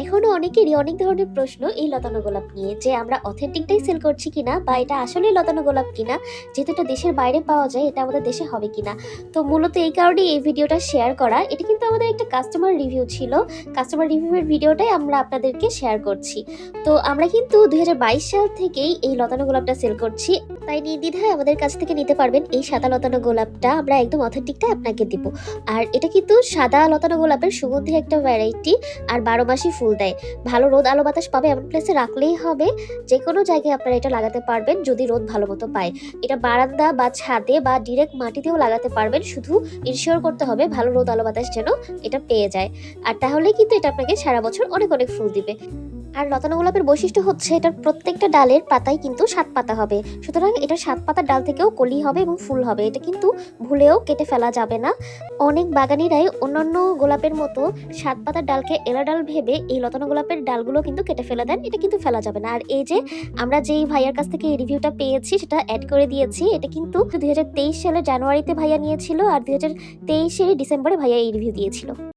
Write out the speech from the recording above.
এখনো অনেকেরই অনেক ধরনের প্রশ্ন এই লতানো গোলাপ নিয়ে যে আমরা অথেন্টিকটাই সেল করছি কিনা বা এটা আসলে লতানো গোলাপ কিনা, যেহেতু এটা দেশের বাইরে পাওয়া যায় এটা আমাদের দেশে হবে কিনা। তো মূলত এই কারণেই এই ভিডিওটা শেয়ার করা। এটা কিন্তু আমাদের একটা কাস্টমার রিভিউ ছিল। কাস্টমার রিভিউয়ের ভিডিওটাই আমরা আপনাদেরকে শেয়ার করছি। তো আমরা কিন্তু 2022 সাল থেকেই এই লতানো গোলাপটা সেল করছি। তাই নির্দ্বিধায় আমাদের কাছ থেকে নিতে পারবেন এই সাদা লতানো গোলাপটা। আমরা একদম অথেন্টিকটা আপনাকে দিব। আর এটা কিন্তু সাদা লতানো গোলাপের সুগন্ধি একটা ভ্যারাইটি, আর 12 মাসই ফুল দেয়। ভালো রোদ আলো বাতাস পাবে এমন প্লেসে রাখলেই হবে। যে কোনো জায়গায় আপনারা এটা লাগাতে পারবেন যদি রোদ ভালো মতো পায়। এটা বারান্দা বা ছাদে বা ডিরেক্ট মাটিতেও লাগাতে পারবেন। শুধু ইনশিওর করতে হবে ভালো রোদ আলো বাতাস যেন এটা পেয়ে যায়। আর তাহলেই কিন্তু এটা আপনাকে সারা বছর অনেক অনেক ফুল দিবে। আর লতানো গোলাপের বৈশিষ্ট্য হচ্ছে এটার প্রত্যেকটা ডালের পাতায় কিন্তু 7 পাতা হবে। সুতরাং এটা 7 পাতার ডাল থেকেও কলি হবে এবং ফুল হবে। এটা কিন্তু ভুলেও কেটে ফেলা যাবে না। অনেক বাগানিরাই অন্যান্য গোলাপের মতো 7 পাতার ডালকে এলা ডাল ভেবে এই লতানো গোলাপের ডালগুলো কিন্তু কেটে ফেলে দেন। এটা কিন্তু ফেলা যাবে না। আর এই যে আমরা যেই ভাইয়ার কাছ থেকে এই রিভিউটা পেয়েছি সেটা অ্যাড করে দিয়েছি। এটা কিন্তু 2023 সালের জানুয়ারিতে ভাইয়া নিয়েছিল আর 2023 ডিসেম্বরে ভাইয়া এই রিভিউ দিয়েছিল।